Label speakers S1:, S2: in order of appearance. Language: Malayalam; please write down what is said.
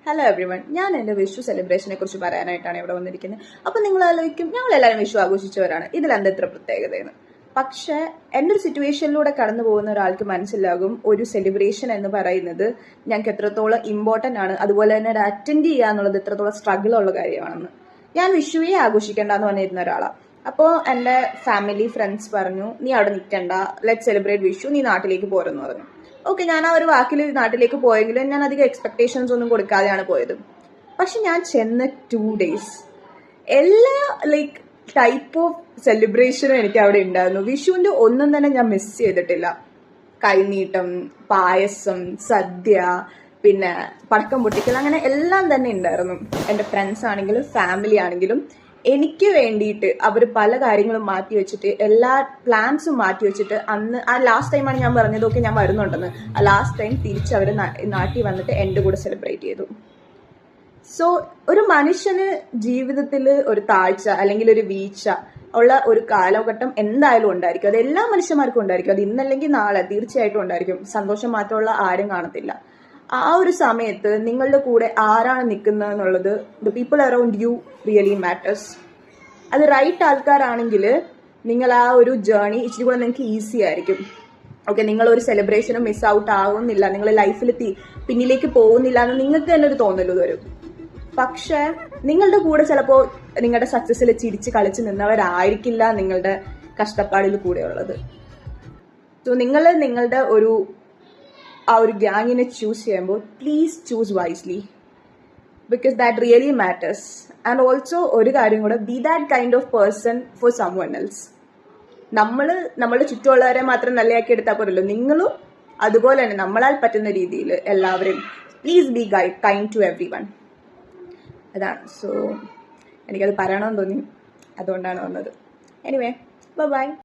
S1: ഹലോ എവ്രിവൺ, ഞാൻ എൻ്റെ വിഷു സെലിബ്രേഷനെ കുറിച്ച് പറയാനായിട്ടാണ് ഇവിടെ വന്നിരിക്കുന്നത്. അപ്പം നിങ്ങൾ ആലോചിക്കും, ഞങ്ങളെല്ലാവരും വിഷു ആഘോഷിച്ചവരാണ്, ഇതിലെന്താ ഇത്ര പ്രത്യേകതയെന്ന്. പക്ഷേ എൻ്റെ ഒരു സിറ്റുവേഷനിലൂടെ കടന്നു പോകുന്ന ഒരാൾക്ക് മനസ്സിലാകും ഒരു സെലിബ്രേഷൻ എന്ന് പറയുന്നത് ഞങ്ങൾക്ക് എത്രത്തോളം ഇമ്പോർട്ടൻ്റ് ആണ്, അതുപോലെ തന്നെ അത് അറ്റൻഡ് ചെയ്യുക എന്നുള്ളത് എത്രത്തോളം സ്ട്രഗിൾ ഉള്ള കാര്യമാണെന്ന്. ഞാൻ വിഷുവേ ആഘോഷിക്കേണ്ടെന്ന് പറഞ്ഞിരുന്ന ഒരാളാണ്. അപ്പോൾ എൻ്റെ ഫാമിലി ഫ്രണ്ട്സ് പറഞ്ഞു, നീ അവിടെ നിൽക്കണ്ട, ലെറ്റ് സെലിബ്രേറ്റ് വിഷു, നീ നാട്ടിലേക്ക് പോരെന്ന് പറഞ്ഞു. ഓക്കെ, ഞാൻ ആ ഒരു വാക്കിൽ നാട്ടിലേക്ക് പോയെങ്കിലും ഞാൻ അധികം എക്സ്പെക്ടേഷൻസ് ഒന്നും കൊടുക്കാതെയാണ് പോയത്. പക്ഷെ ഞാൻ ചെന്ന 2 days എല്ലാ ടൈപ്പ് ഓഫ് സെലിബ്രേഷനും എനിക്ക് അവിടെ ഉണ്ടായിരുന്നു. വിഷുവിന്റെ ഒന്നും തന്നെ ഞാൻ മിസ് ചെയ്തിട്ടില്ല. കൈനീട്ടം, പായസം, സദ്യ, പിന്നെ പടക്കം പൊട്ടിക്കൽ, അങ്ങനെ എല്ലാം തന്നെ ഉണ്ടായിരുന്നു. എൻ്റെ ഫ്രണ്ട്സ് ആണെങ്കിലും ഫാമിലി ആണെങ്കിലും എനിക്ക് വേണ്ടിയിട്ട് അവർ പല കാര്യങ്ങളും മാറ്റി വെച്ചിട്ട്, എല്ലാ പ്ലാൻസും മാറ്റി വെച്ചിട്ട്, അന്ന് ആ ലാസ്റ്റ് ടൈമാണ് ഞാൻ പറഞ്ഞത് ഓക്കെ ഞാൻ വരുന്നുണ്ടെന്ന്. ആ ലാസ്റ്റ് ടൈം തിരിച്ച് അവർ നാട്ടിൽ വന്നിട്ട് എൻ്റെ കൂടെ സെലിബ്രേറ്റ് ചെയ്തു. സോ ഒരു മനുഷ്യന് ജീവിതത്തിൽ ഒരു താഴ്ച അല്ലെങ്കിൽ ഒരു വീഴ്ച ഉള്ള ഒരു കാലഘട്ടം എന്തായാലും ഉണ്ടായിരിക്കും. അത് എല്ലാ മനുഷ്യന്മാർക്കും ഉണ്ടായിരിക്കും. അത് ഇന്നല്ലെങ്കിൽ നാളെ തീർച്ചയായിട്ടും ഉണ്ടായിരിക്കും. സന്തോഷം മാത്രമുള്ള ആരും കാണത്തില്ല. ആ ഒരു സമയത്ത് നിങ്ങളുടെ കൂടെ ആരാണ് നിൽക്കുന്നത് എന്നുള്ളത്, the people around you really matters. അത് റൈറ്റ് ആൾക്കാരാണെങ്കിൽ നിങ്ങൾ ആ ഒരു ജേർണി ഇച്ചിരി കൂടെ നിങ്ങൾക്ക് ഈസി ആയിരിക്കും. ഓക്കെ, നിങ്ങളൊരു സെലിബ്രേഷനും മിസ് ഔട്ട് ആവുന്നില്ല, നിങ്ങൾ ലൈഫിൽ പിന്നിലേക്ക് പോകുന്നില്ല എന്ന് നിങ്ങൾക്ക് തന്നെ ഒരു തോന്നൽ വരും. പക്ഷെ നിങ്ങളുടെ കൂടെ ചിലപ്പോൾ നിങ്ങളുടെ സക്സസ്സിൽ ചിരിച്ച് കളിച്ച് നിന്നവരായിരിക്കില്ല നിങ്ങളുടെ കഷ്ടപ്പാടിൽ കൂടെ ഉള്ളത്. സോ നിങ്ങൾ നിങ്ങളുടെ ആ ഒരു ഗ്യാങ്ങിനെ ചൂസ് ചെയ്യുമ്പോൾ please choose wisely, because that really matters. And also ഒരു കാര്യം കൂടെ, B that kind of person for someone else. നമ്മളുടെ ചുറ്റുമുള്ളവരെ മാത്രം നല്ലയാക്കി എടുത്താൽ പോരല്ലോ, നിങ്ങളും അതുപോലെ തന്നെ നമ്മളാൽ പറ്റുന്ന രീതിയിൽ എല്ലാവരും please be kind to everyone. അതാണ്. സോ എനിക്കത് പറയണമെന്ന് തോന്നി, അതുകൊണ്ടാണ് വന്നത്. Anyway, by.